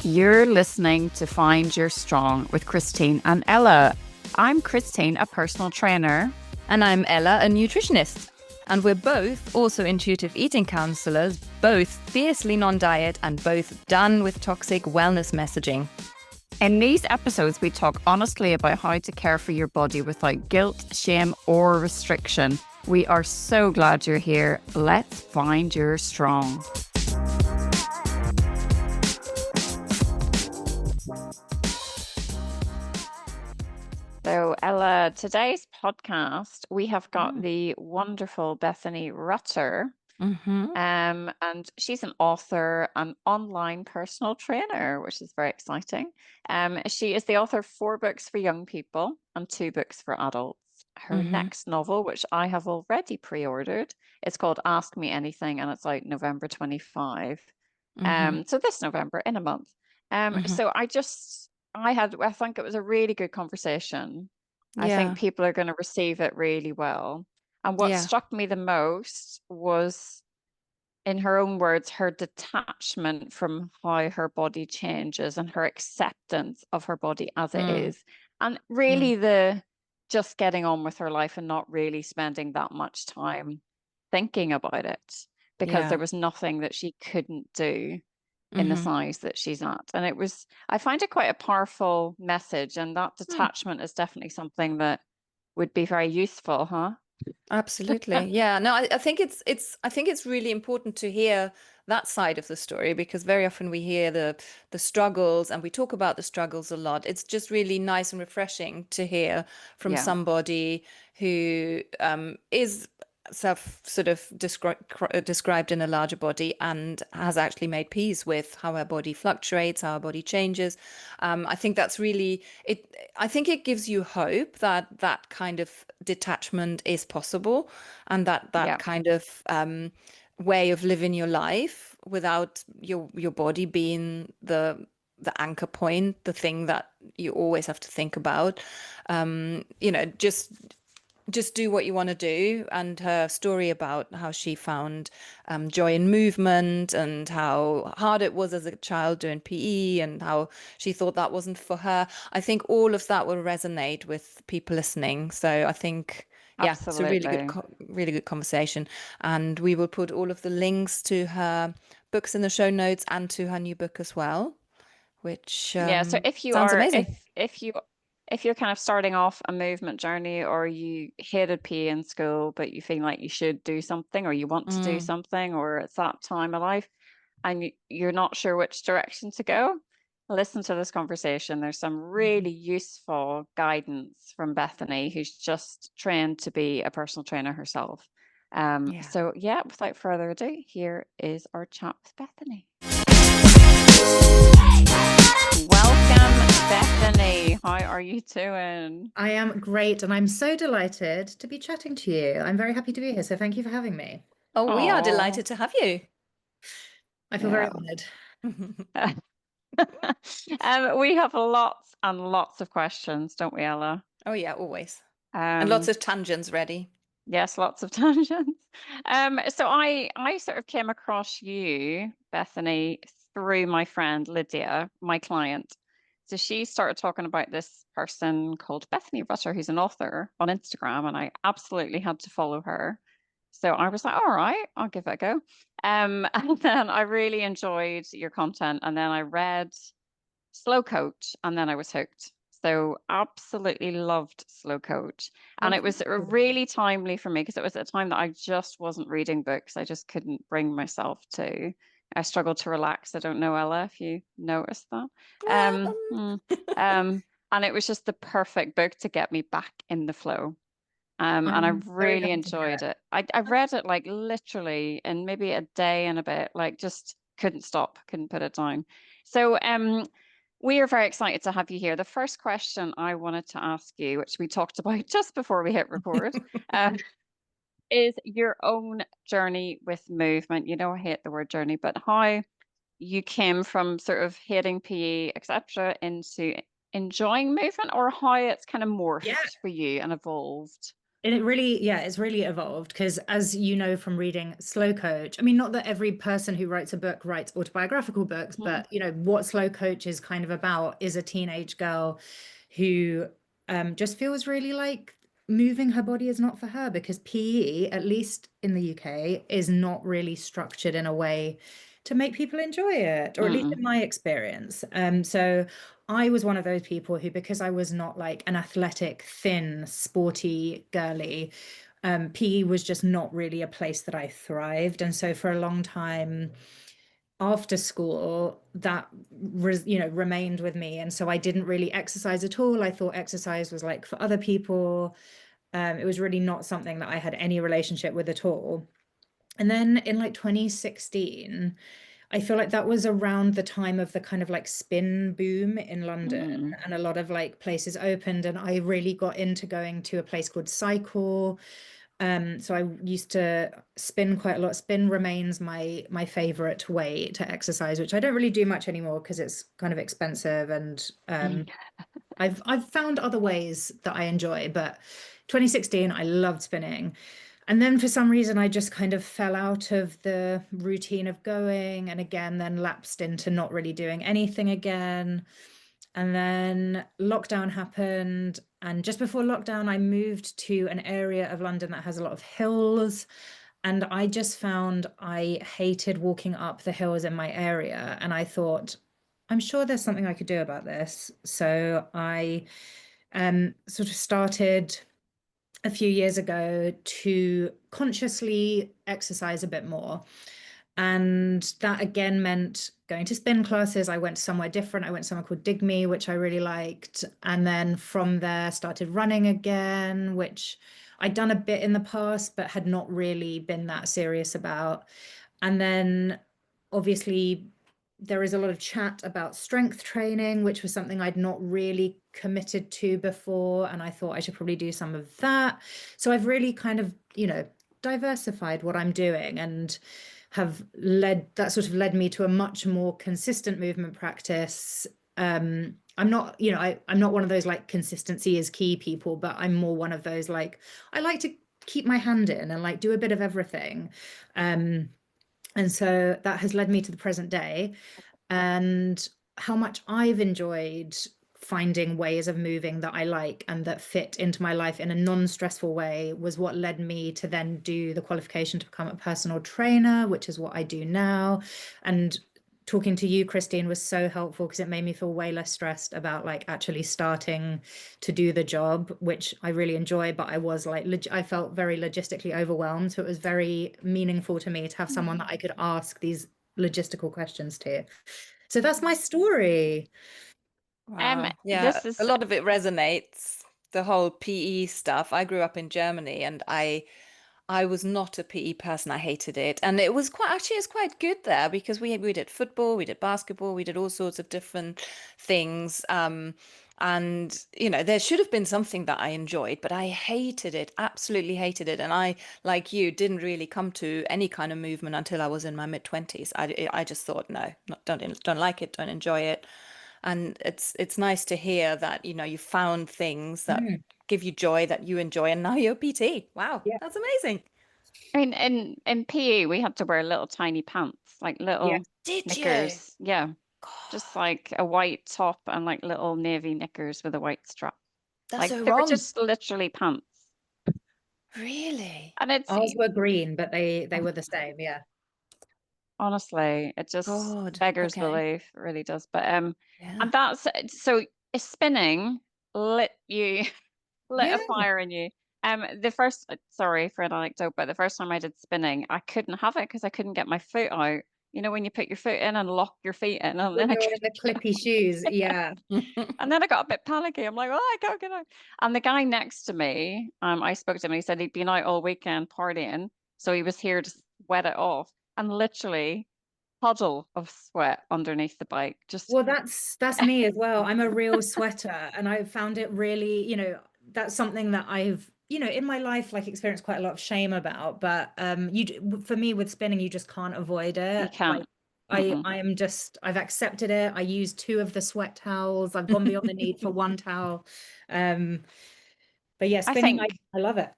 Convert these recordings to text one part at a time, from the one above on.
You're listening to Find Your Strong with Christine and Ella. I'm Christine, a personal trainer. And I'm Ella, a nutritionist. And we're both also intuitive eating counselors, both fiercely non-diet and both done with toxic wellness messaging. In these episodes, we talk honestly about how to care for your body without guilt, shame, or restriction. We are so glad you're here. Let's find your strong. So, Ella, today's podcast, we have got the wonderful Bethany Rutter. And she's an author and online personal trainer, which is very exciting. She is the author of 4 books for young people and 2 books for adults. Her next novel, which I have already pre-ordered, is called Ask Me Anything, and it's out November 25. So this November, in a month. So I think it was a really good conversation. I think people are going to receive it really well. And what struck me the most was, in her own words, her detachment from how her body changes and her acceptance of her body as it is. And really the just getting on with her life and not really spending that much time thinking about it, because there was nothing that she couldn't do in the size that she's at. And I find it quite a powerful message, and that detachment is definitely something that would be very useful, huh? Absolutely. Yeah. No, I think it's really important to hear that side of the story, because very often we hear the struggles and we talk about the struggles a lot. It's just really nice and refreshing to hear from Yeah. somebody who is sort of described in a larger body and has actually made peace with how our body fluctuates, how our body changes. I think that's really it. I think it gives you hope that that kind of detachment is possible, and that Yeah. kind of way of living your life without your body being the anchor point, the thing that you always have to think about. Just do what you want to do. And her story about how she found joy in movement and how hard it was as a child doing PE and how she thought that wasn't for her. I think all of that will resonate with people listening. So I think, yeah, it's a Absolutely. really good conversation. And we will put all of the links to her books in the show notes and to her new book as well, which Yeah. So sounds amazing. if you're kind of starting off a movement journey, or you hated PE in school, but you feel like you should do something, or you want to do something, or it's that time of life and you're not sure which direction to go, listen to this conversation. There's some really useful guidance from Bethany, who's just trained to be a personal trainer herself. Yeah. So yeah, without further ado, here is our chat with Bethany. Welcome, Bethany. How are you doing? I am great, and I'm so delighted to be chatting to you. I'm very happy to be here, so thank you for having me. Oh, we are Oh, delighted to have you. I feel very honored. We have lots and lots of questions, don't we, Ella? Oh yeah, always. And lots Um, of tangents ready. yes, lots of tangents. So I sort of came across you, Bethany, through my friend Lydia, my client. So she started talking about this person called Bethany Rutter, who's an author, on Instagram, and I absolutely had to follow her. So I was like, all right, I'll give it a go. And then I really enjoyed your content, and then I read Slow Coach, and then I was hooked. So absolutely loved Slow Coach. Oh, And it thank was you. really timely for me, because it was at a time that I just wasn't reading books. I just couldn't bring myself to. I struggled to relax. I don't know, Ella, if you noticed that. Um, mm, and it was just the perfect book to get me back in the flow. And I I'm very really happy to hear enjoyed it. it. I read it like literally in maybe a day and a bit, like just couldn't stop, couldn't put it down. So we are very excited to have you here. The first question I wanted to ask you, which we talked about just before we hit record, um, is your own journey with movement. You know, I hate the word journey, but how you came from sort of hating PE, etc., into enjoying movement, or how it's kind of Yeah, morphed for you and evolved. it really, yeah, it's really evolved because, as you know from reading Slow Coach, I mean, not that every person who writes a book writes autobiographical books, Mm, but what Slow Coach is kind of about is a teenage girl who just feels really like moving her body is not for her because PE, at least in the UK, is not really structured in a way to make people enjoy it, or at least mm, in my experience. So I was one of those people who, because I was not like an athletic, thin, sporty girly, PE was just not really a place that I thrived. And so for a long time after school, that remained with me. And so I didn't really exercise at all. I thought exercise was like for other people. It was really not something that I had any relationship with at all. And then in like 2016, I feel like that was around the time of the kind of like spin boom in London, mm. and a lot of like places opened, and I really got into going to a place called Cycle. So I used to spin quite a lot. Spin remains my favorite way to exercise, which I don't really do much anymore because it's kind of expensive, and I've found other ways that I enjoy, but 2016 I loved spinning. And then for some reason I just kind of fell out of the routine of going, and again then lapsed into not really doing anything again. And then lockdown happened, and just before lockdown I moved to an area of London that has a lot of hills. And I just found I hated walking up the hills in my area. And I thought, I'm sure there's something I could do about this. So I sort of started a few years ago to consciously exercise a bit more. And that again meant going to spin classes. I went somewhere different. I went somewhere called Dig Me, which I really liked. And then from there, started running again, which I'd done a bit in the past, but had not really been that serious about. And then obviously, there is a lot of chat about strength training, which was something I'd not really committed to before. And I thought I should probably do some of that. So I've really kind of, diversified what I'm doing, and have led me to a much more consistent movement practice. I'm not, I'm not one of those like consistency is key people, but I'm more one of those like I like to keep my hand in and like do a bit of everything. Um, and so that has led me to the present day, and how much I've enjoyed finding ways of moving that I like and that fit into my life in a non-stressful way was what led me to then do the qualification to become a personal trainer, which is what I do now. And talking to you, Christine, was so helpful because it made me feel way less stressed about like actually starting to do the job, which I really enjoy, but I was like, I felt very logistically overwhelmed. So it was very meaningful to me to have someone that I could ask these logistical questions to. So that's my story. Wow. Yeah, This a is lot of it resonates. The whole PE stuff. I grew up in Germany and I was not a PE person. I hated it. And it was quite actually it's quite good there because we did football, we did basketball, we did all sorts of different things. And there should have been something that I enjoyed, but I hated it, absolutely hated it. And I, like you, didn't really come to any kind of movement until I was in my mid-20s. I just thought, no, don't like it, don't enjoy it. And it's nice to hear that, you found things that Mm, give you joy that you enjoy, and now you're a PT. Wow, yeah. that's amazing. I mean, in PE, we had to wear little tiny pants, like Yeah. little Did you? knickers. Yeah, just God, like a white top and like little navy knickers with a white strap. that's Like so they were wrong. just literally pants. Really? And it's Ours were green, but they were the same. Yeah. honestly, it just God. beggars Okay. belief, it really does. But Yeah. and that's so spinning lit you lit Yeah. a fire in you. The first, sorry for an anecdote, but the first time I did spinning, I couldn't have it because I couldn't get my foot out. You know, when you put your foot in and lock your feet in, and When then I you're in couldn't the get clippy shoes. Yeah. and then I got a bit panicky. I'm like, oh, I can't get out. And the guy next to me, I spoke to him and he said he'd been out all weekend partying. So he was here to sweat it off. And literally, puddle of sweat underneath the bike. Just Well, that's me as well. I'm a real sweater, and I found it really, that's something that I've, in my life like experienced quite a lot of shame about. But for me with spinning, you just can't avoid you it. Like can't. I Mm-mm. I am just I've accepted it. I use two of the sweat towels. I've gone beyond the need for one towel. Um, but yeah, I spinning, I think I love it.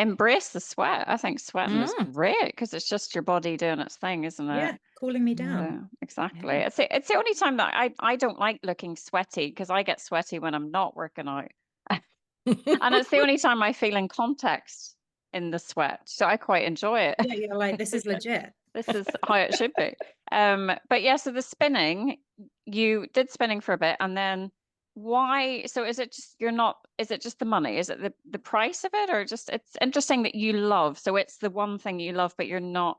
embrace the sweat. I think sweating is great because it's just your body doing its thing, isn't it? Yeah, cooling me down. So, exactly. It's the only time that I don't like looking sweaty because I get sweaty when I'm not working out. And it's the only time I feel in context in the sweat. So I quite enjoy it. Yeah, you're like, this is legit. This is how it should be. But yeah, so the spinning, you did spinning for a bit, and then why? So is it just is it just the money? Is it the price of it, or just it's interesting that you love, so it's the one thing you love, but you're not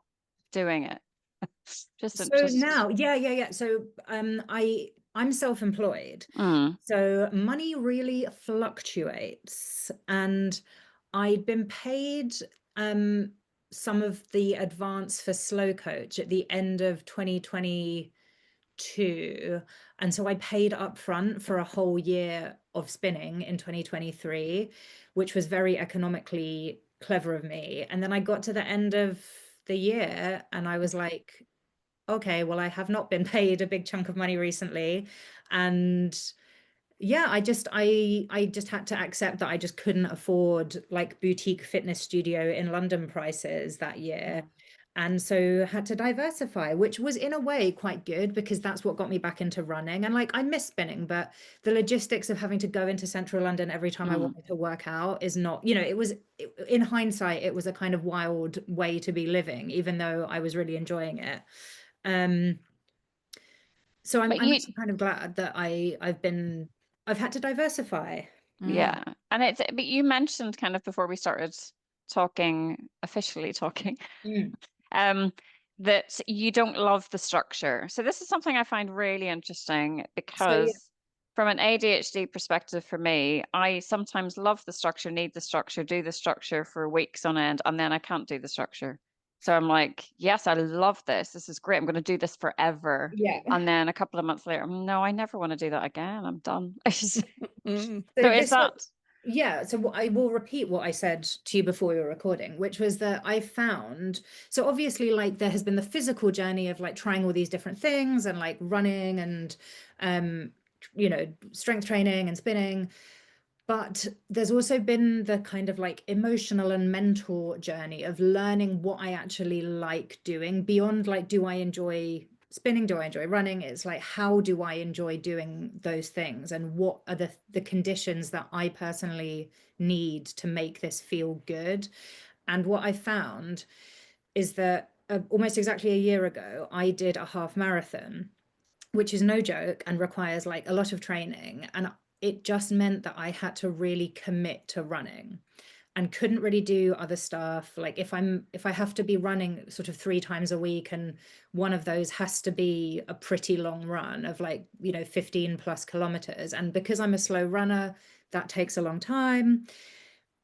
doing it. So now, yeah. So I'm self-employed. So money really fluctuates, and I'd been paid some of the advance for Slow Coach at the end of 2022, and so I paid up front for a whole year of spinning in 2023, which was very economically clever of me. And then I got to the end of the year and I was like, okay, well, I have not been paid a big chunk of money recently. And yeah, I just had to accept that I just couldn't afford like boutique fitness studio in London prices that year. And so had to diversify, which was in a way quite good because that's what got me back into running. And like I miss spinning, but the logistics of having to go into central London every time I wanted to work out is not, in hindsight, it was a kind of wild way to be living, even though I was really enjoying it. So I'm actually kind of glad that I've had to diversify. Yeah. And but you mentioned kind of before we started officially talking, that you don't love the structure. So this is something I find really interesting because from an ADHD perspective for me, I sometimes love the structure, need the structure, do the structure for weeks on end, and then I can't do the structure. So I'm like, yes, I love this. This is great. I'm going to do this forever. Yeah. And then a couple of months later, no, I never want to do that again. I'm done. So I will repeat what I said to you before we were recording, which was that I found, so obviously like there has been the physical journey of like trying all these different things and like running and strength training and spinning. But there's also been the kind of like emotional and mental journey of learning what I actually like doing beyond like, do I enjoy spinning? Do I enjoy running? It's like, how do I enjoy doing those things? And what are the conditions that I personally need to make this feel good? And what I found is that almost exactly a year ago, I did a half marathon, which is no joke and requires like a lot of training. And it just meant that I had to really commit to running and couldn't really do other stuff. Like if I have to be running sort of 3 times a week and one of those has to be a pretty long run of like, 15 plus kilometers. And because I'm a slow runner, that takes a long time.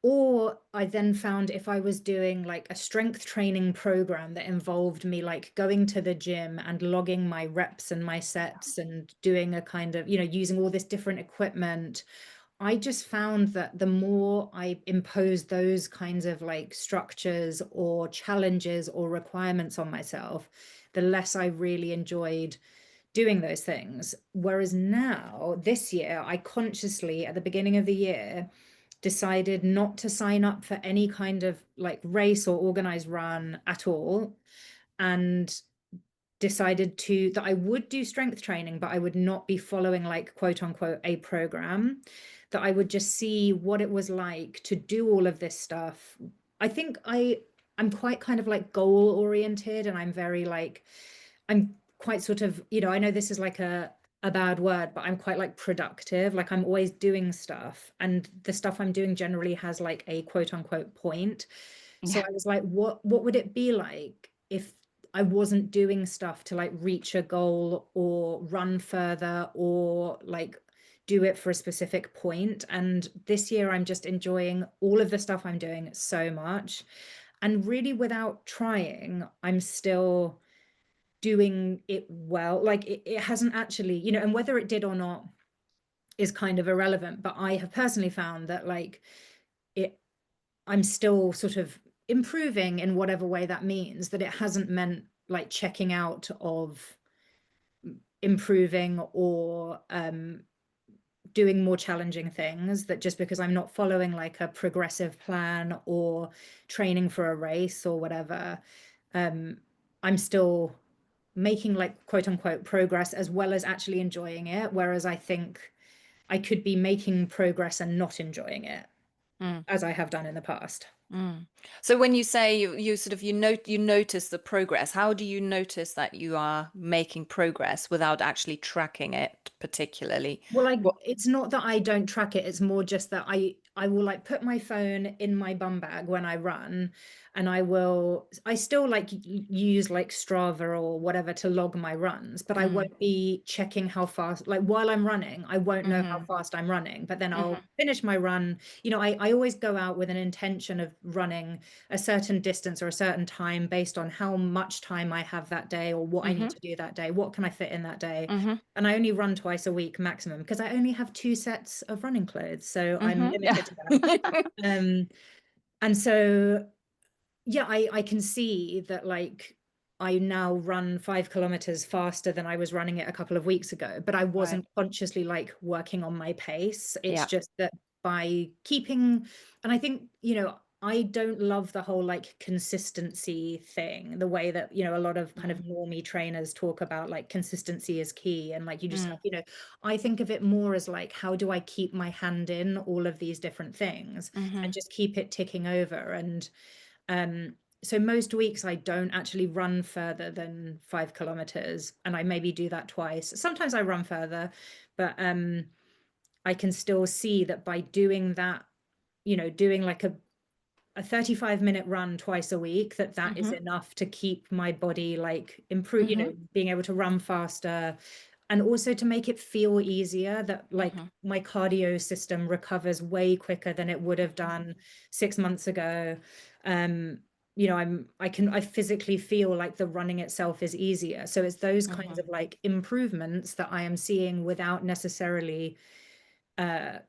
Or I then found if I was doing like a strength training program that involved me like going to the gym and logging my reps and my sets and doing a kind of, using all this different equipment, I just found that the more I imposed those kinds of like structures or challenges or requirements on myself, the less I really enjoyed doing those things. Whereas now, this year, I consciously, at the beginning of the year, decided not to sign up for any kind of like race or organized run at all, and decided that I would do strength training, but I would not be following like quote unquote a program, that I would just see what it was like to do all of this stuff. I think I'm quite kind of like goal oriented, and I'm quite sort of, I know this is like a bad word, but I'm quite like productive. Like I'm always doing stuff, and the stuff I'm doing generally has like a quote unquote point. So I was like, what would it be like if I wasn't doing stuff to like reach a goal or run further or like do it for a specific point? And this year I'm just enjoying all of the stuff I'm doing so much. And really without trying, I'm still doing it well. Like it hasn't actually, and whether it did or not is kind of irrelevant, but I have personally found that like I'm still sort of improving in whatever way that means, that it hasn't meant like checking out of improving or doing more challenging things, that just because I'm not following like a progressive plan or training for a race or whatever, I'm still making like quote unquote progress as well as actually enjoying it. Whereas I think I could be making progress and not enjoying it, as I have done in the past. So when you say you sort of you notice the progress, how do you notice that you are making progress without actually tracking it particularly? Well, What? it's not that I don't track it. It's more just that I will like put my phone in my bum bag when I run, and I still like use like Strava or whatever to log my runs, but I won't be checking how fast, like while I'm running, I won't know how fast I'm running, but then I'll finish my run. I always go out with an intention of running a certain distance or a certain time based on how much time I have that day or what I need to do that day. What can I fit in that day? And I only run twice a week maximum because I only have 2 sets of running clothes, so I'm limited to that. And so yeah, I can see that like I now run 5 kilometers faster than I was running it a couple of weeks ago, but I Right. wasn't consciously like working on my pace. It's Yeah. just that by keeping, and I think, I don't love the whole like consistency thing, the way that, a lot of kind of normie trainers talk about like consistency is key. And like you just have, I think of it more as like, how do I keep my hand in all of these different things and just keep it ticking over? And so most weeks I don't actually run further than 5 kilometers, and I maybe do that twice. Sometimes I run further, but I can still see that by doing that, doing like a 35-minute run twice a week, that is enough to keep my body like improve, being able to run faster, and also to make it feel easier, that like my cardio system recovers way quicker than it would have done 6 months ago. I physically feel like the running itself is easier. So it's those kinds of like improvements that I am seeing without necessarily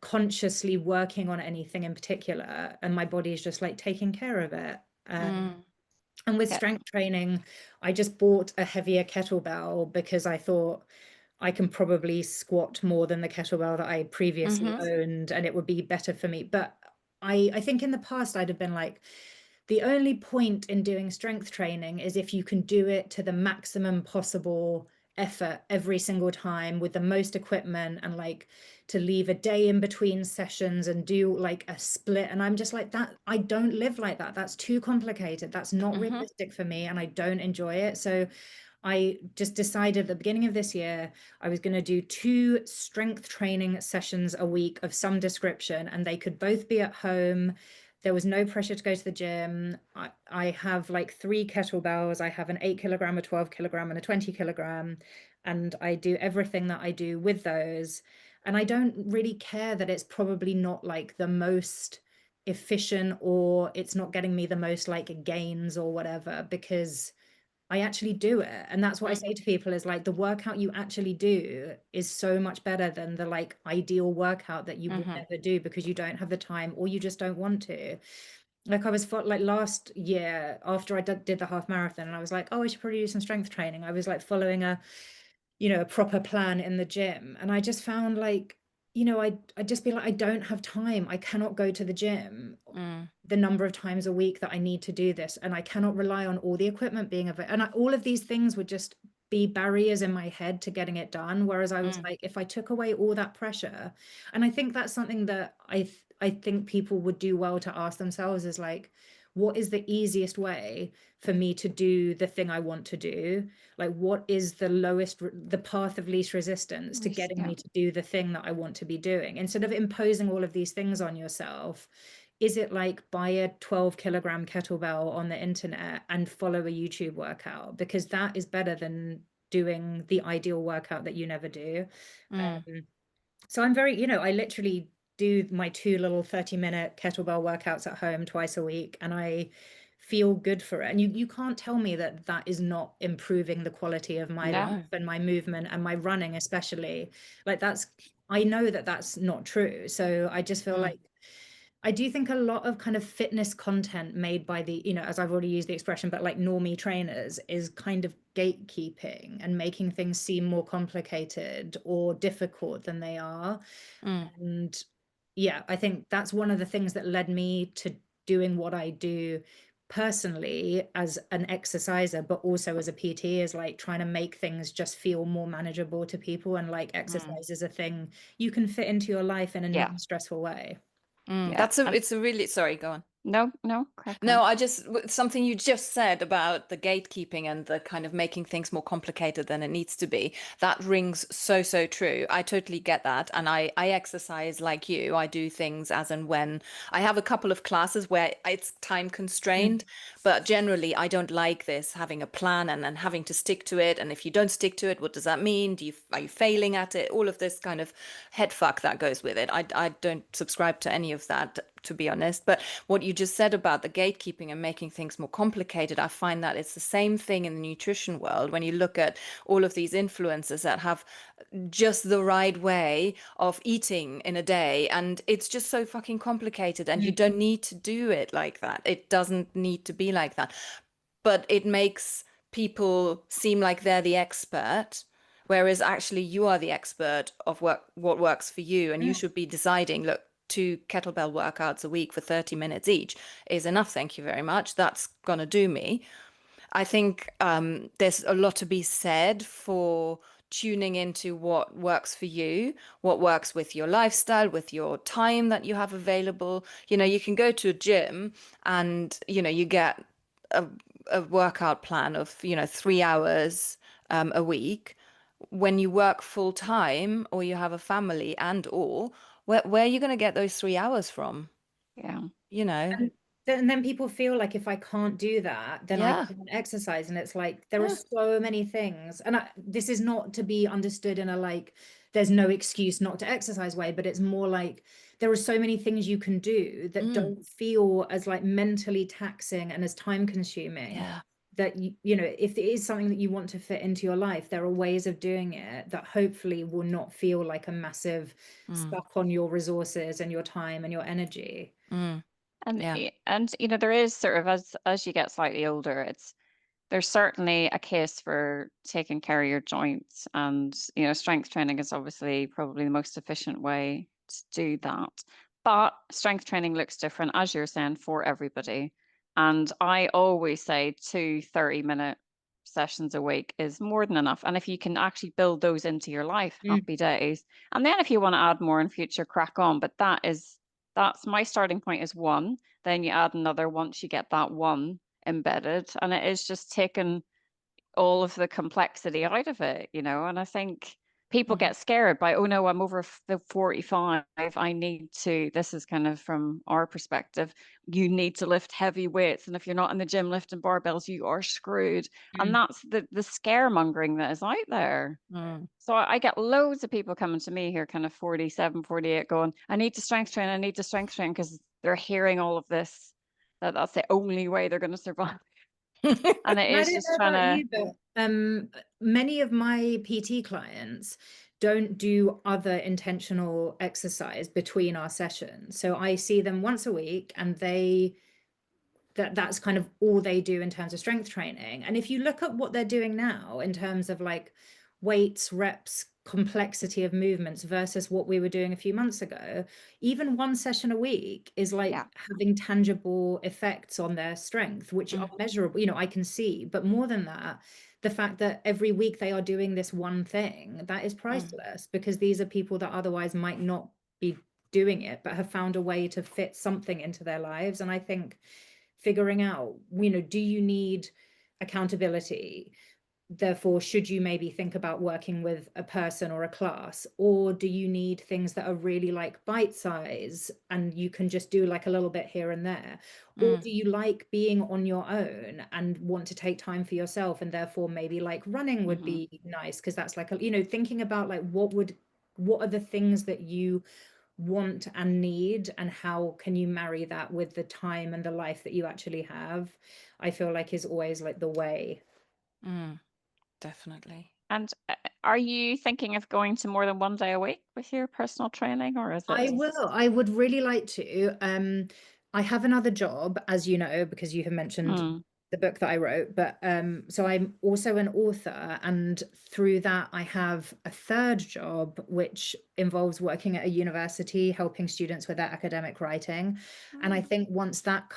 consciously working on anything in particular, and my body is just like taking care of it. And with Yeah. strength training, I just bought a heavier kettlebell because I thought I can probably squat more than the kettlebell that I previously owned, and it would be better for me. But I think in the past I'd have been like, the only point in doing strength training is if you can do it to the maximum possible effort every single time with the most equipment, and like to leave a day in between sessions and do like a split. And I'm just like, that I don't live like that. That's too complicated. That's not realistic for me, and I don't enjoy it. So I just decided at the beginning of this year I was going to do 2 strength training sessions a week of some description, and they could both be at home. There was no pressure to go to the gym. I have like 3 kettlebells. I have an 8 kilogram, a 12 kilogram, and a 20 kilogram. And I do everything that I do with those. And I don't really care that it's probably not like the most efficient, or it's not getting me the most like gains or whatever, because I actually do it. And that's what I say to people, is like the workout you actually do is so much better than the like ideal workout that you will never do because you don't have the time or you just don't want to. Like I was like last year after I did the half marathon, and I was like, oh, I should probably do some strength training. I was like following a proper plan in the gym, and I just found like, I just be like, I don't have time. I cannot go to the gym the number of times a week that I need to do this, and I cannot rely on all the equipment being available. And all of these things would just be barriers in my head to getting it done. Whereas I was like, if I took away all that pressure, and I think that's something that I think people would do well to ask themselves, is like, what is the easiest way for me to do the thing I want to do? Like, what is the path of least resistance to getting me to do the thing that I want to be doing? Instead of imposing all of these things on yourself, is it like buy a 12 kilogram kettlebell on the internet and follow a YouTube workout? Because that is better than doing the ideal workout that you never do. So I'm very, I literally do my 2 little 30-minute kettlebell workouts at home twice a week, and I feel good for it. And you can't tell me that that is not improving the quality of my life and my movement and my running, especially. Like I know that that's not true. So I just feel like I do think a lot of kind of fitness content made by the, as I've already used the expression, but like normie trainers is kind of gatekeeping and making things seem more complicated or difficult than they are. And yeah, I think that's one of the things that led me to doing what I do personally as an exerciser, but also as a PT, is like trying to make things just feel more manageable to people. And like exercise is a thing you can fit into your life in a Yeah. non-stressful way. Yeah. It's a really, sorry, go on. No, crack No, on. something you just said about the gatekeeping and the kind of making things more complicated than it needs to be, that rings so, so true. I totally get that. And I exercise like you. I do things as and when. I have a couple of classes where it's time constrained, but generally I don't like this, having a plan and then having to stick to it. And if you don't stick to it, what does that mean? Are you failing at it? All of this kind of head fuck that goes with it. I don't subscribe to any of that, to be honest. But what you just said about the gatekeeping and making things more complicated, I find that it's the same thing in the nutrition world. When you look at all of these influencers that have just the right way of eating in a day, and it's just so fucking complicated, and you don't need to do it like that. It doesn't need to be like that. But it makes people seem like they're the expert, whereas actually you are the expert of what works for you, and you should be deciding, look, 2 kettlebell workouts a week for 30 minutes each is enough. Thank you very much. That's going to do me. I think there's a lot to be said for tuning into what works for you, what works with your lifestyle, with your time that you have available. You can go to a gym and, you get a, a workout plan of, 3 hours a week. When you work full time or you have a family or where are you going to get those 3 hours from? Yeah. You know? And then people feel like if I can't do that, then I Yeah. can't exercise. And it's like there are Yeah. so many things. And this is not to be understood in a like there's no excuse not to exercise way, but it's more like there are so many things you can do that don't feel as like mentally taxing and as time consuming. Yeah. That if it is something that you want to fit into your life, there are ways of doing it that hopefully will not feel like a massive suck on your resources and your time and your energy. And Yeah. there is sort of as you get slightly older, there's certainly a case for taking care of your joints, and strength training is obviously probably the most efficient way to do that. But strength training looks different, as you're saying, for everybody. And I always say 2 30-minute sessions a week is more than enough. And if you can actually build those into your life, happy days. And then if you want to add more in future, crack on. But that's my starting point is one. Then you add another once you get that one embedded, and it is just taking all of the complexity out of it, and I think people get scared by, oh no, I'm over the 45, I need to, this is kind of from our perspective, you need to lift heavy weights, and if you're not in the gym lifting barbells, you are screwed. And that's the scaremongering that is out there. So I get loads of people coming to me here, kind of 47, 48, going, I need to strength train, I need to strength train, because they're hearing all of this, that's the only way they're going to survive. And it I is don't just know trying about to, you, but many of my PT clients don't do other intentional exercise between our sessions. So I see them once a week, and that's kind of all they do in terms of strength training. And if you look at what they're doing now in terms of like weights, reps, complexity of movements versus what we were doing a few months ago, even one session a week is like having tangible effects on their strength, which are measurable, I can see. But more than that, the fact that every week they are doing this one thing, that is priceless, because these are people that otherwise might not be doing it, but have found a way to fit something into their lives. And I think figuring out, do you need accountability? Therefore, should you maybe think about working with a person or a class, or do you need things that are really like bite size and you can just do like a little bit here and there? Or do you like being on your own and want to take time for yourself, and therefore maybe like running would be nice, because that's like thinking about like what are the things that you want and need, and how can you marry that with the time and the life that you actually have, I feel like is always like the way. Definitely. And are you thinking of going to more than one day a week with your personal training, or is I it? will. I would really like to. I have another job, as you know, because you have mentioned Mm. the book that I wrote. But so I'm also an author, and through that, I have a third job, which involves working at a university, helping students with their academic writing. And I think once that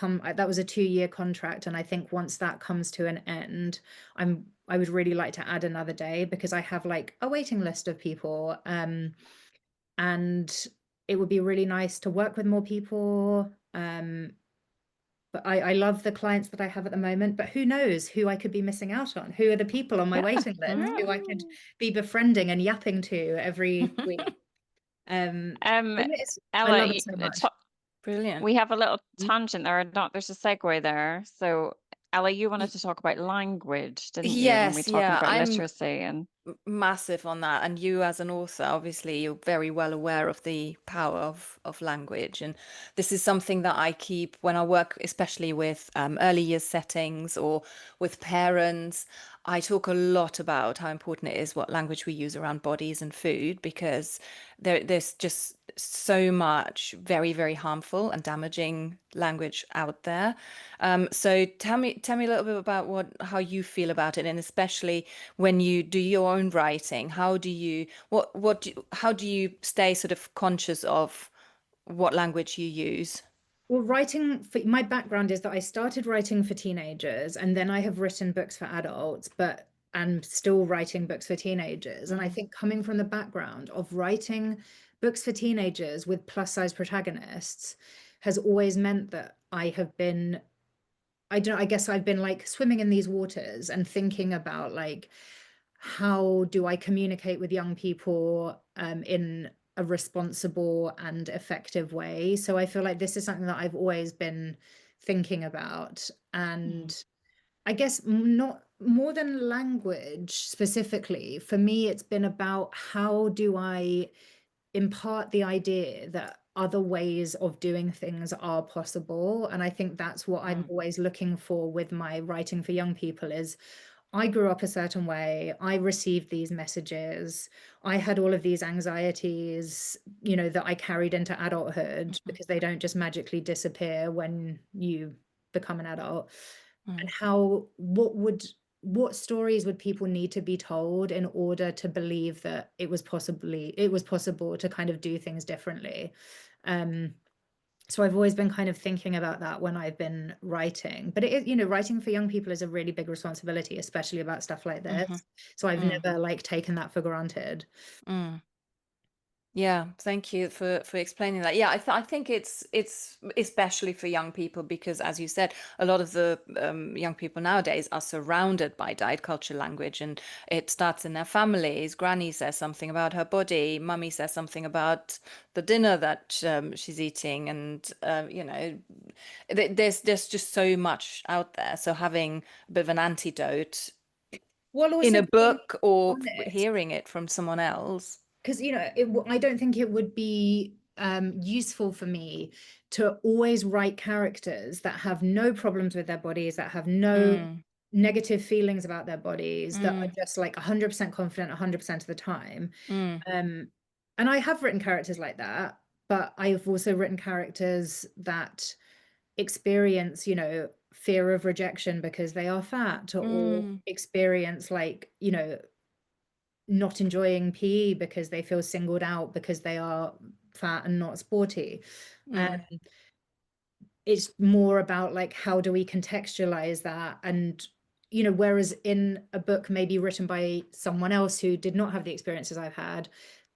was a 2-year contract, and I think once that comes to an end, I would really like to add another day because I have like a waiting list of people. And it would be really nice to work with more people. But I love the clients that I have at the moment, but who knows who I could be missing out on? Who are the people on my Yeah. waiting list who I could be befriending and yapping to every week? Um, I Ella, love it so much. Brilliant. we have a little tangent there. Not there's a segue there. So, Ella, you wanted to talk about language, didn't you? When we're Yes, talking yeah, about I'm literacy and massive on that. And you, as an author, obviously, you're very well aware of the power of language. And this is something that I keep when I work, especially with early years settings or with parents. I talk a lot about how important it is what language we use around bodies and food, because there's just so much very, very harmful and damaging language out there. So tell me a little bit about how you feel about it, and especially when you do your own writing, how do you how do you stay sort of conscious of what language you use? Well, writing for my background is that I started writing for teenagers and then I have written books for adults, but I'm still writing books for teenagers. And I Mm, think coming from the background of writing books for teenagers with plus size protagonists has always meant that I guess I've been like swimming in these waters and thinking about like how do I communicate with young people in a responsible and effective way. So I feel like this is something that I've always been thinking about. mm, And I guess not more than language specifically, for me, it's been about how do I impart the idea that other ways of doing things are possible. And I think that's what I'm mm, always looking for with my writing for young people is I grew up a certain way. I received these messages. I had all of these anxieties, that I carried into adulthood mm, because they don't just magically disappear when you become an adult. And mm, what stories would people need to be told in order to believe that it was possible to kind of do things differently? Um, so I've always been kind of thinking about that when I've been writing. But it is, writing for young people is a really big responsibility, especially about stuff like mhm, this. So I've mm, never like taken that for granted. mm. Yeah, thank you for explaining that. Yeah, I think it's especially for young people because, as you said, a lot of the young people nowadays are surrounded by diet culture language, and it starts in their families. Granny says something about her body, mummy says something about the dinner that she's eating, and there's just so much out there. So having a bit of an antidote While in also a being book or honest, hearing it from someone else. because I don't think it would be useful for me to always write characters that have no problems with their bodies, that have no Mm, negative feelings about their bodies, that are mm, just like 100% confident 100% of the time. mm. Um, and I have written characters like that, but I've also written characters that experience, fear of rejection because they are fat, or Mm, experience like, not enjoying PE because they feel singled out because they are fat and not sporty. Um, mm, it's more about like how do we contextualize that, and whereas in a book maybe written by someone else who did not have the experiences I've had,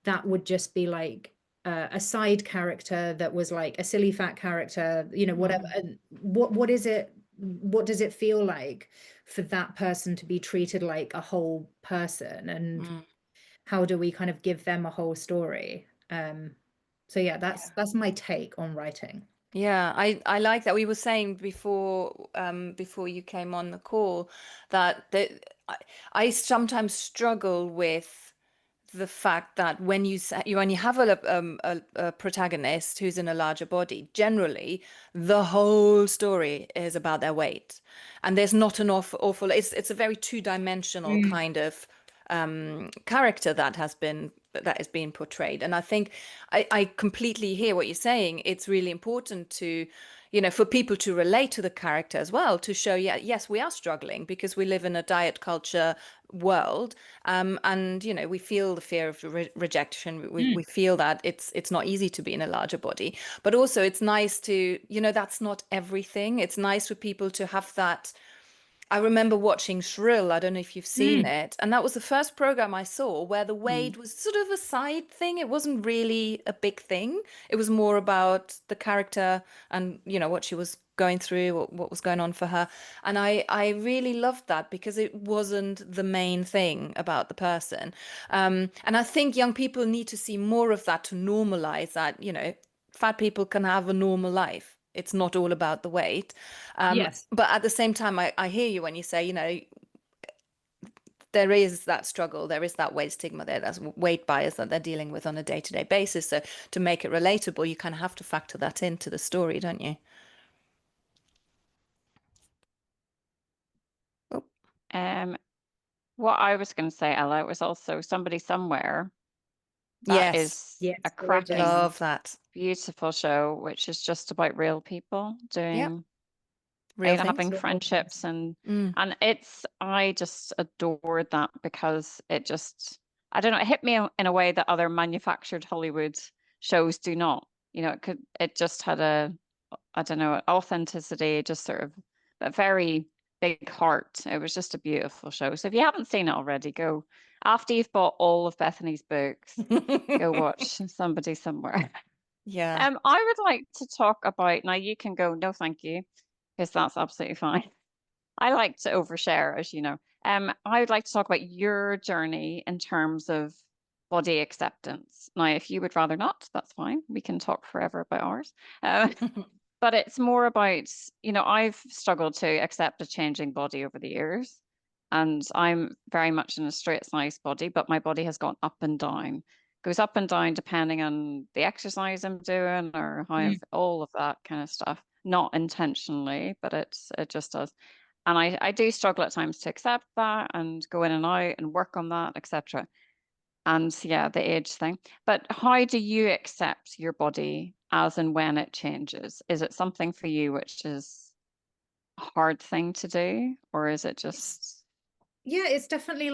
that would just be like a side character that was like a silly fat character, whatever. mm, And what does it feel like for that person to be treated like a whole person, and mm. how do we kind of give them a whole story? So yeah, Yeah. that's my take on writing. Yeah, I like that. We were saying before you came on the call that I sometimes struggle with the fact that when you have a protagonist who's in a larger body, generally the whole story is about their weight, and there's not an awful it's a very two-dimensional Mm. kind of character that is being portrayed. And I think I completely hear what you're saying. It's really important to, for people to relate to the character as well, to show, yeah, yes, we are struggling because we live in a diet culture world, and we feel the fear of rejection. We feel that it's not easy to be in a larger body, but also it's nice to, that's not everything. It's nice for people to have that. I remember watching Shrill. I don't know if you've seen it. And that was the first program I saw where the weight was sort of a side thing. It wasn't really a big thing. It was more about the character and, what she was going through, what was going on for her. And I really loved that because it wasn't the main thing about the person. And I think young people need to see more of that to normalize that, fat people can have a normal life. It's not all about the weight. Yes. But at the same time, I hear you when you say, there is that struggle, there is that weight stigma there, that's weight bias that they're dealing with on a day-to-day basis. So to make it relatable, you kind of have to factor that into the story, don't you? Oh. What I was going to say, Ella, was also Somebody Somewhere. That Yes. is a Gorgeous. cracking, Love that. beautiful show, which is just about real people Yeah. doing, Real things. having friendships and I just adored that because it just, I don't know, it hit me in a way that other manufactured Hollywood shows do not. It just had I don't know, authenticity, just sort of a very big heart. It was just a beautiful show. So if you haven't seen it already, go after you've bought all of Bethany's books, go watch Somebody Somewhere. Yeah. I would like to talk about, now you can go, no, thank you, because that's absolutely fine. I like to overshare, as you know. I would like to talk about your journey in terms of body acceptance. Now, if you would rather not, that's fine. We can talk forever about ours. But it's more about, I've struggled to accept a changing body over the years. And I'm very much in a straight size body, but my body has gone up and down. Goes up and down depending on the exercise I'm doing or all of that kind of stuff. Not intentionally, but it just does. And I do struggle at times to accept that and go in and out and work on that, etc. And yeah, the age thing. But how do you accept your body as and when it changes? Is it something for you which is a hard thing to do, or is it just Yeah, it's definitely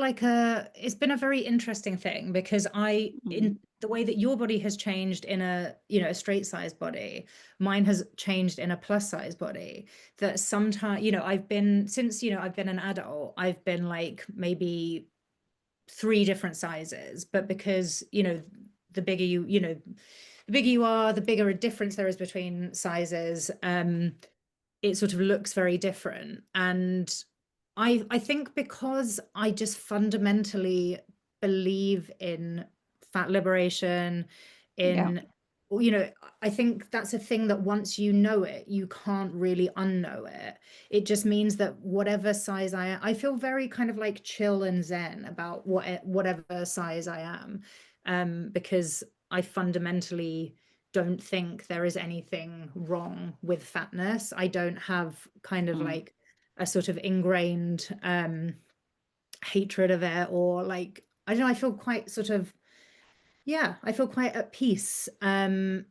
it's been a very interesting thing because in the way that your body has changed in a straight size body, mine has changed in a plus size body. That sometimes, I've been, since, I've been an adult, I've been like maybe 3 different sizes, but because, the bigger the bigger you are, the bigger a difference there is between sizes. It sort of looks very different. And I think because I just fundamentally believe in fat liberation, yeah. I think that's a thing that once you know it, you can't really unknow it. It just means that whatever size I feel very kind of like chill and zen about whatever size I am, because I fundamentally don't think there is anything wrong with fatness. I don't have kind of like a sort of ingrained hatred of it, or like, I don't know, I feel quite sort of, yeah, I feel quite at peace. I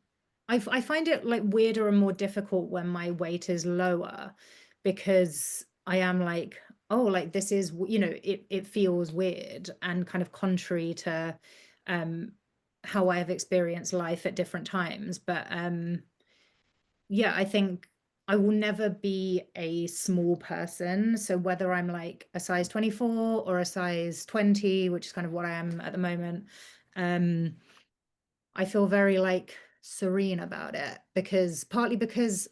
find it like weirder and more difficult when my weight is lower, because I am like, oh, like this is, it feels weird and kind of contrary to how I have experienced life at different times. But yeah, I think I will never be a small person. So whether I'm like a size 24 or a size 20, which is kind of what I am at the moment, I feel very like serene about it, because partly because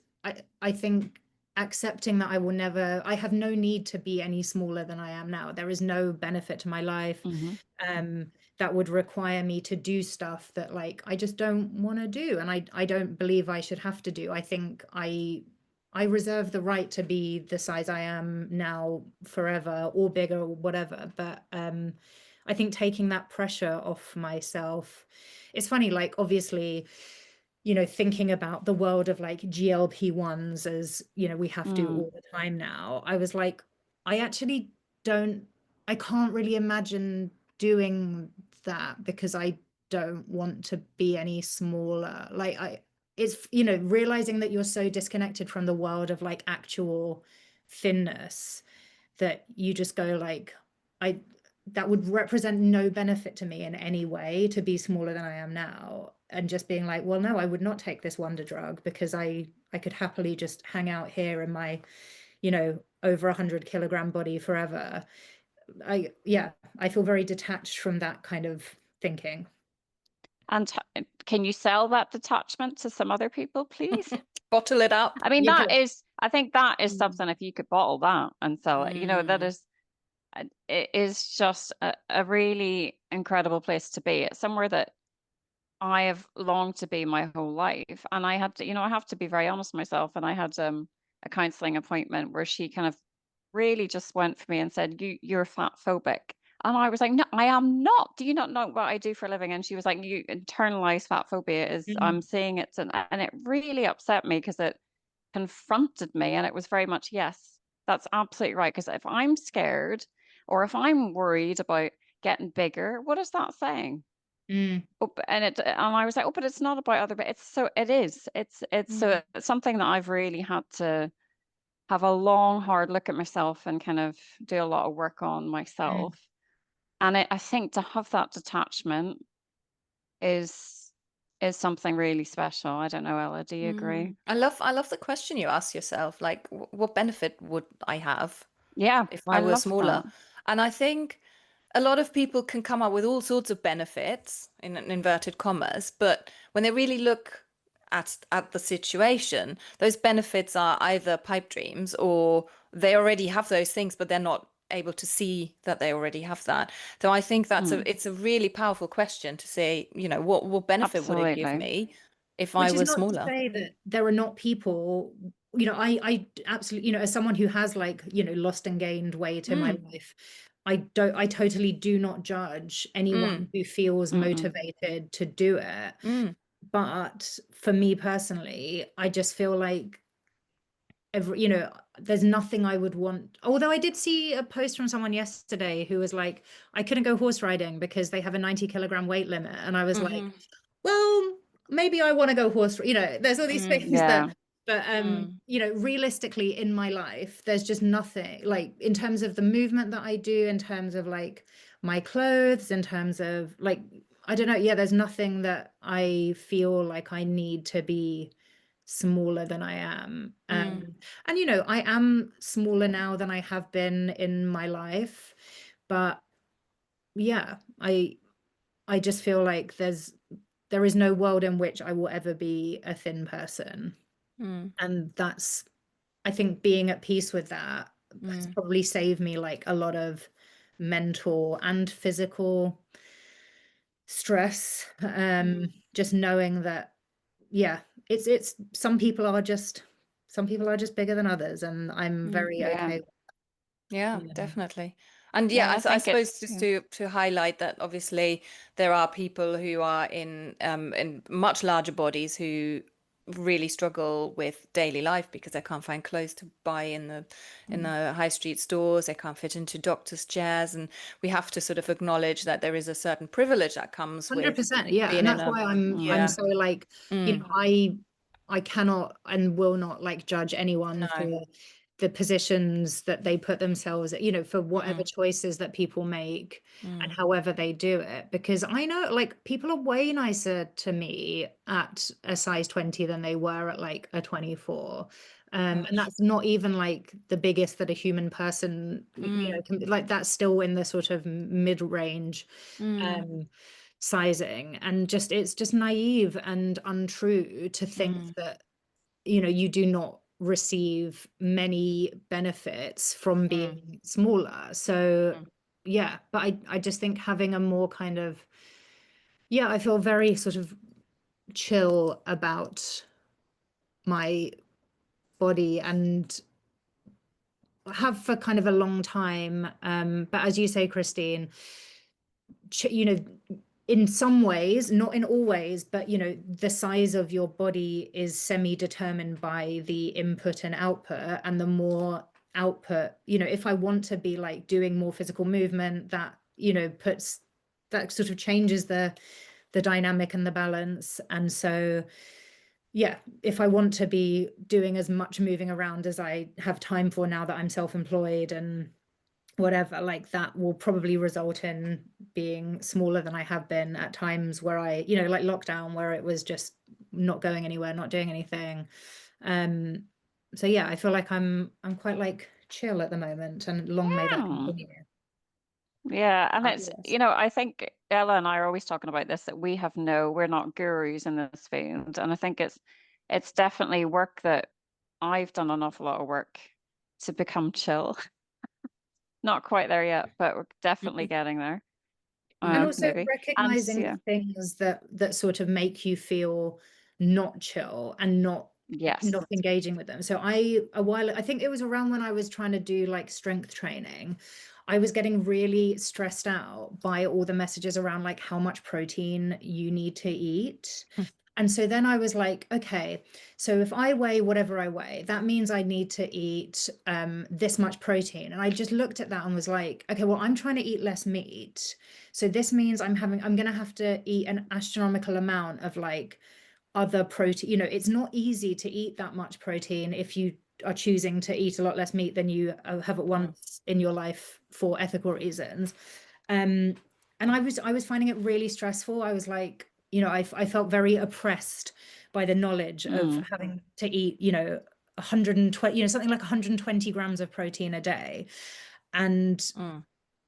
I think accepting that I have no need to be any smaller than I am now. There is no benefit to my life that would require me to do stuff that like I just don't want to do, and I don't believe I should have to do. I think I reserve the right to be the size I am now forever, or bigger, or whatever. But I think taking that pressure off myself, it's funny, like obviously, thinking about the world of like GLP-1s, as we have to all the time now. I was like, I actually don't, I can't really imagine doing that because I don't want to be any smaller. Like it's, you know, realizing that you're so disconnected from the world of like actual thinness that you just go like, that would represent no benefit to me in any way to be smaller than I am now. And just being like, well, no, I would not take this wonder drug because I could happily just hang out here in my, you know, over 100 kilogram body forever. I feel very detached from that kind of thinking. And can you sell that detachment to some other people, please? Bottle it up. I mean, I think that is Mm. something, if you could bottle that and sell it, you know, that is, it is just a really incredible place to be. It's somewhere that I have longed to be my whole life. And I had to, you know, I have to be very honest with myself. And I had a counseling appointment where she kind of really just went for me and said, you're fat phobic. And I was like, no, I am not. Do you not know what I do for a living? And she was like, you internalize fat phobia is I'm seeing it. And it really upset me because it confronted me. And it was very much, yes, that's absolutely right. Because if I'm scared or if I'm worried about getting bigger, what is that saying? Mm. And I was like, oh, but it's not about other, but it is. So it's something that I've really had to have a long, hard look at myself and kind of do a lot of work on myself. And I think to have that detachment is something really special. I don't know, Ella, do you agree? I love the question you ask yourself, like what benefit would I have Yeah, if I I were love smaller? that. And I think a lot of people can come up with all sorts of benefits in inverted commas, but when they really look at the situation, those benefits are either pipe dreams or they already have those things, but they're not able to see that they already have that. So I think it's a really powerful question to say, you know, what benefit would it give Absolutely. me if I Which is was not to smaller? say that there are not people, you know, I absolutely, you know, as someone who has like, you know, lost and gained weight in my life, I totally do not judge anyone who feels Mm-mm. motivated to do it. But for me personally, I just feel like you know, there's nothing I would want. Although I did see a post from someone yesterday who was like, I couldn't go horse riding because they have a 90 kilogram weight limit. And I was like, well, maybe I want to go horse, you know, there's all these things Yeah. that, but you know, realistically in my life, there's just nothing like in terms of the movement that I do, in terms of like my clothes, in terms of like, I don't know, yeah, there's nothing that I feel like I need to be smaller than I am. And you know, I am smaller now than I have been in my life, but yeah, I just feel like there is no world in which I will ever be a thin person. And that's, I think being at peace with that has probably saved me like a lot of mental and physical stress. Just knowing that, yeah, it's some people are just bigger than others, and I'm very Yeah. okay. Yeah, Yeah. definitely. And Yeah, yeah, I I think suppose it's just yeah. to highlight that obviously there are people who are in much larger bodies who really struggle with daily life because they can't find clothes to buy in the high street stores, they can't fit into doctors' chairs, and we have to sort of acknowledge that there is a certain privilege that comes with 100%, yeah, and being in that's a why I'm yeah. so like, you know, I cannot and will not like judge anyone for No. the positions that they put themselves at, you know, for whatever choices that people make and however they do it, because I know like people are way nicer to me at a size 20 than they were at like a 24. And that's not even like the biggest that a human person, you know, can, like that's still in the sort of mid-range sizing. And just it's just naive and untrue to think that, you know, you do not receive many benefits from being smaller. So yeah, but I just think having a more kind of, yeah, I feel very sort of chill about my body and have for kind of a long time. But as you say, Christine, you know, in some ways, not in all ways, but you know, the size of your body is semi-determined by the input and output, and the more output, you know, if I want to be like doing more physical movement, that, you know, puts that sort of changes the dynamic and the balance. And so yeah, if I want to be doing as much moving around as I have time for now that I'm self-employed and whatever, like that will probably result in being smaller than I have been at times where I, you know, like lockdown, where it was just not going anywhere, not doing anything. So yeah, I feel like I'm quite like chill at the moment, and long may that Yeah. continue. Yeah, and it's, Fabulous. I think Ella and I are always talking about this, that we're not gurus in this field. And I think it's definitely work that I've done an awful lot of work to become chill. Not quite there yet, but we're definitely getting there. And also Maybe. And recognizing yeah, things that sort of make you feel not chill and not yes. engaging with them. So I think it was around when I was trying to do like strength training, I was getting really stressed out by all the messages around like how much protein you need to eat. And so then I was like, okay, so if I weigh whatever I weigh, that means I need to eat this much protein. And I just looked at that and was like, okay, well, I'm trying to eat less meat. So this means I'm going to have to eat an astronomical amount of like other protein. You know, it's not easy to eat that much protein if you are choosing to eat a lot less meat than you have at once in your life for ethical reasons. And I was finding it really stressful. I was like, you know, I felt very oppressed by the knowledge of Mm, having to eat, you know, 120, you know, something like 120 grams of protein a day.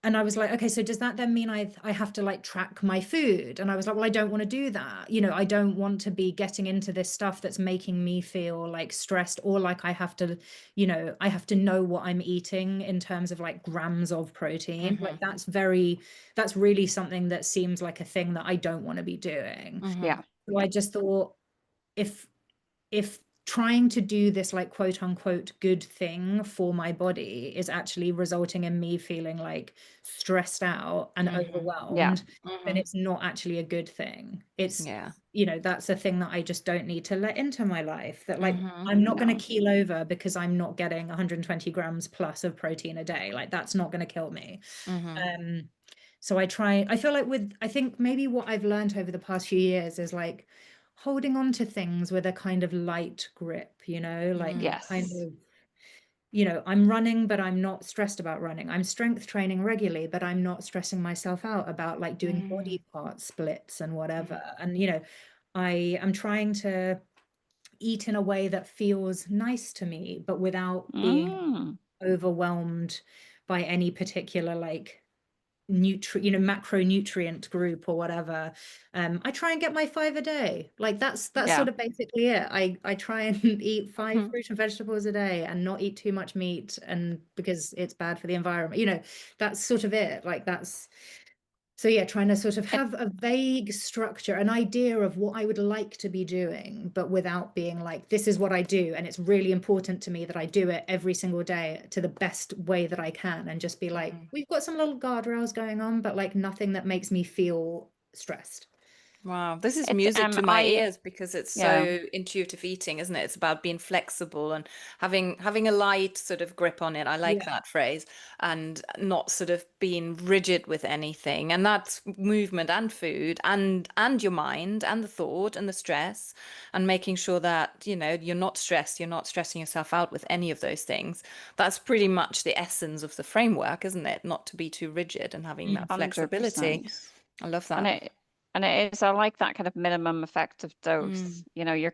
And I was like, okay, so does that then mean I have to like track my food? And I was like, well, I don't want to do that. You know, I don't want to be getting into this stuff that's making me feel like stressed, or like I have to, you know, I have to know what I'm eating in terms of like grams of protein. Like that's really something that seems like a thing that I don't want to be doing. yeah. So I just thought, if trying to do this like quote unquote good thing for my body is actually resulting in me feeling like stressed out and Yeah. overwhelmed, then it's not actually a good thing. It's, Yeah. you know, that's a thing that I just don't need to let into my life. That like I'm not going No. to keel over because I'm not getting 120 grams plus of protein a day. Like that's not going to kill me. So I feel like I think maybe what I've learned over the past few years is like holding on to things with a kind of light grip, you know, like kind Yes. of, you know, I'm running, but I'm not stressed about running. I'm strength training regularly, but I'm not stressing myself out about like doing body part splits and whatever. And, you know, I am trying to eat in a way that feels nice to me, but without being Mm, overwhelmed by any particular like macronutrient group or whatever. I try and get my 5 a day. Like that's yeah. sort of basically it. I try and eat 5 fruit and vegetables a day and not eat too much meat, and because it's bad for the environment, you know, that's sort of it. Like that's so yeah, trying to sort of It, have a vague structure, an idea of what I would like to be doing, but without being like, this is what I do. And it's really important to me that I do it every single day to the best way that I can. And just be like, we've got some little guardrails going on, but like nothing that makes me feel stressed. Wow, this is it, music to my ears because it's yeah. so intuitive eating, isn't it? It's about being flexible and having a light sort of grip on it. I like Yeah. that phrase, and not sort of being rigid with anything. And that's movement and food and your mind and the thought and the stress, and making sure that, you know, you're not stressed, you're not stressing yourself out with any of those things. That's pretty much the essence of the framework, isn't it? Not to be too rigid and having that flexibility. 100%. I love And that. it is, I like that kind of minimum effective Mm. dose. You know, you've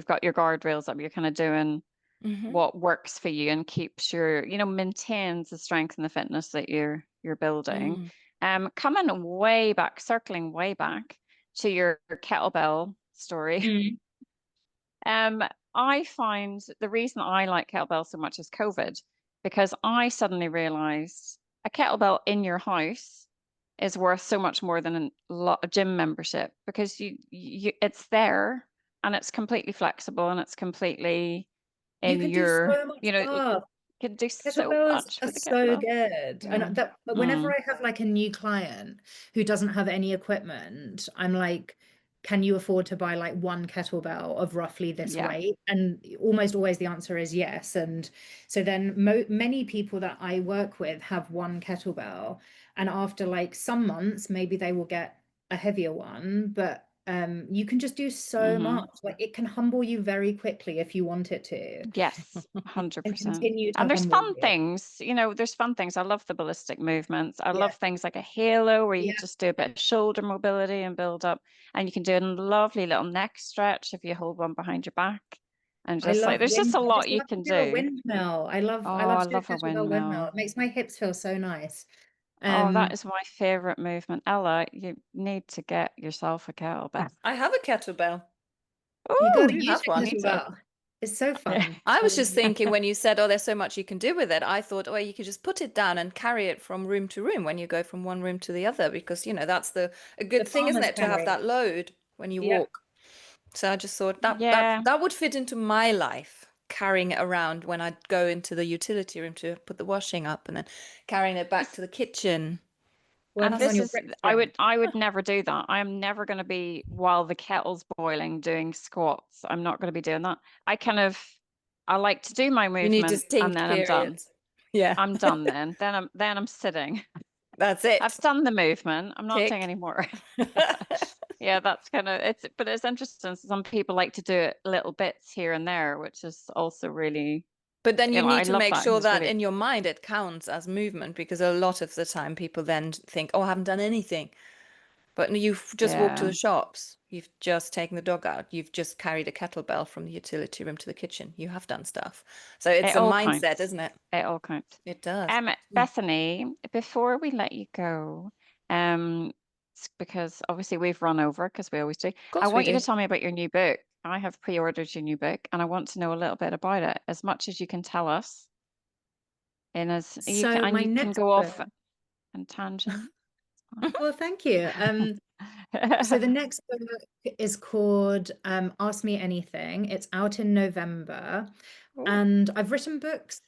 got your guardrails up, you're kind of doing Hmm. what works for you and keeps maintains the strength and the fitness that you're building. Mm. Coming way back, circling way back to your kettlebell story. Mm. Um, I find the reason I like kettlebell so much is COVID, because I suddenly realized a kettlebell in your house is worth so much more than a gym membership, because it's there and it's completely flexible and it's completely You in can do your, so much you stuff. can do so Kettlebells much are with the so kettlebell. good. And Mm. that whenever Mm, I have like a new client who doesn't have any equipment, I'm like, can you afford to buy like one kettlebell of roughly this weight? And almost always the answer is yes. And so then many people that I work with have one kettlebell, and after like some months, maybe they will get a heavier one, but you can just do so much. Like it can humble you very quickly if you want it to. Yes, And 100%. continue to And there's humble fun you. things, there's fun things. I love the ballistic movements. I Yeah. love things like a halo where you Yeah. just do a bit of shoulder mobility and build up. And you can do a lovely little neck stretch if you hold one behind your back. And I just like, love there's just a I lot just you love to can do a do. windmill. Oh, I love I to do a love a kettlebell windmill. windmill. It makes my hips feel so nice. Oh, that is my favorite movement. Ella, you need to get yourself a kettlebell. I have a kettlebell. You Oh, got to do use have your one. kettlebell. It's so fun. I was just thinking when you said, oh, there's so much you can do with it, I thought, oh, you could just put it down and carry it from room to room when you go from one room to the other, because, that's a good The thing, isn't farmer's it, to have carry. that load when you Yeah. walk. So I just thought that Yeah. that would fit into my life, carrying it around when I go into the utility room to put the washing up and then carrying it back to the kitchen. And Working on this your is, grip I strength. would never do that. I am never going to be while the kettle's boiling doing squats. I'm not going to be doing that. I like to do my You need movement and distinct then I'm done. periods. Yeah, I'm done then. Then I'm sitting. that's I've it. done the movement. I'm not doing Tick. any more. Yeah, that's kind of but it's interesting. Some people like to do it little bits here and there, which is also really, But then you I need to love make that. sure It's that really, in your mind it counts as movement, because a lot of the time people then think, oh, I haven't done anything. But no, you've just walked to yeah. the shops. You've just taken the dog out. You've just carried a kettlebell from the utility room to the kitchen. You have done stuff. So it's It a all mindset, counts. isn't it? It all counts. It does. Mm. Bethany, before we let you go, because obviously we've run over because we always do. Of I course we want you to do. tell me about your new book. I have pre-ordered your new book, and I want to know a little bit about it, as much as you can tell us. In as you can, So and my you can next go book. off and tangent. Well, thank you. So the next book is called Ask Me Anything. It's out in November. Oh. And I've written books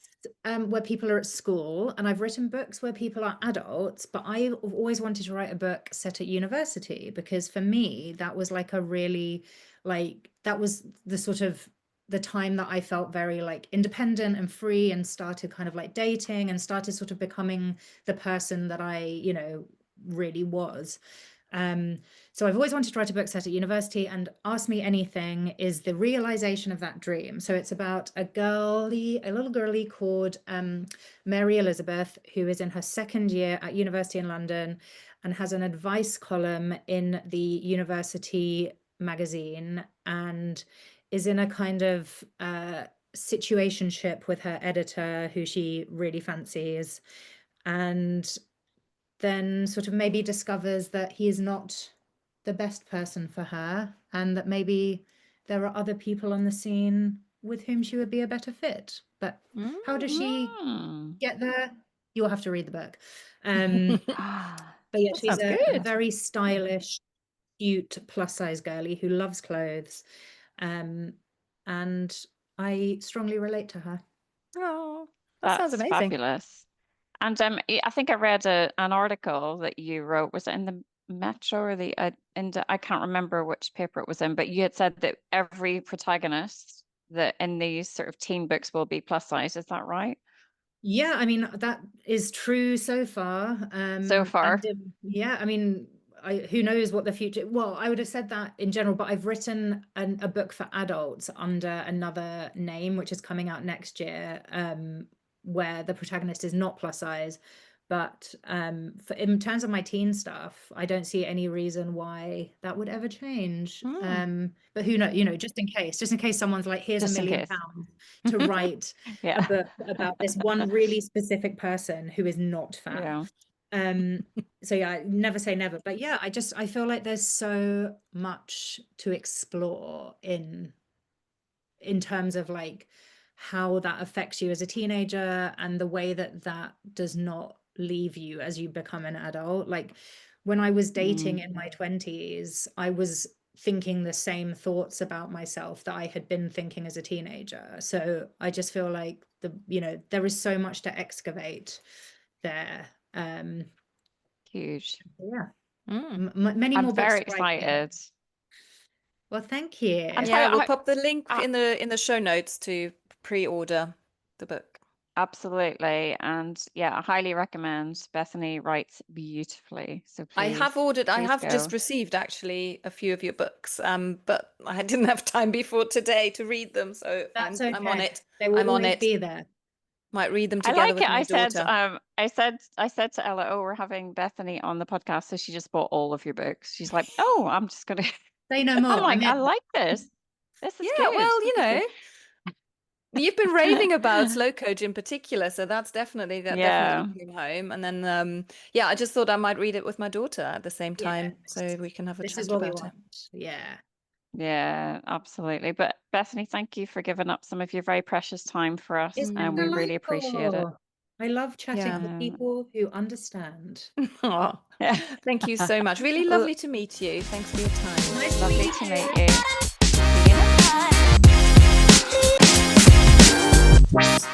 where people are at school, and I've written books where people are adults, but I've always wanted to write a book set at university, because for me, that was like a really, like, that was the sort of the time that I felt very like independent and free, and started kind of like dating and started sort of becoming the person that I, really was. So I've always wanted to write a book set at university, and Ask Me Anything is the realization of that dream. So it's about a little girlie called Mary Elizabeth, who is in her second year at university in London and has an advice column in the university magazine, and is in a kind of situationship with her editor, who she really fancies, and then sort of maybe discovers that he is not the best person for her, and that maybe there are other people on the scene with whom she would be a better fit. But how does she Mm. get there? You'll have to read the book. But yeah, That she's sounds a good. very stylish, cute, plus size girly who loves clothes. And I strongly relate to her. Oh, that sounds That's amazing. fabulous. And I think I read an article that you wrote. Was it in the Metro or I can't remember which paper it was in, but you had said that every protagonist that in these sort of teen books will be plus size. Is that right? Yeah, I mean, that is true so far. So far. Yeah, I mean, who knows what the future. Well, I would have said that in general, but I've written a book for adults under another name, which is coming out next year, where the protagonist is not plus size. But in terms of my teen stuff, I don't see any reason why that would ever change. But who knows, just in case someone's like, here's Just £1 in million case. to write a Yeah. book about this one really specific person who is not fat. Yeah. So yeah, never say never, but yeah, I feel like there's so much to explore in terms of like how that affects you as a teenager, and the way that that does not leave you as you become an adult. Like when I was dating in my 20s, I was thinking the same thoughts about myself that I had been thinking as a teenager. So I just feel like there is so much to excavate there. Huge. Yeah. Mm. Many I'm more books very to write. excited. Well, thank you. And Yeah, we'll how pop the link uh, in the show notes to pre-order the book. absolutely. And yeah, I highly recommend. Bethany writes beautifully. So I please have go. just received actually a few of your books, but I didn't have time before today to read them, so That's I'm on okay. it. They will I'm on always it. be there. Might read them I together like with it. my daughter. I said to Ella, oh, we're having Bethany on the podcast. So she just bought all of your books. She's like, oh, I'm just gonna Say no more. I'm like, I'm I in. like this. This is Yeah, good. well, This is good. you've been raving about slow coach in particular, so that definitely Yeah. came home. And then yeah, I just thought I might read it with my daughter at the same time, Yes. so we can have a This is chat what we about it. want. Yeah. Yeah, absolutely. But Bethany, thank you for giving up some of your very precious time for us, It's been and we really appreciate it. delightful. I love chatting Yeah. to people who understand. Oh, Yeah. thank you so much. Really lovely to meet you. Thanks for your time. Nice to Lovely meet to you. meet you. See you next time.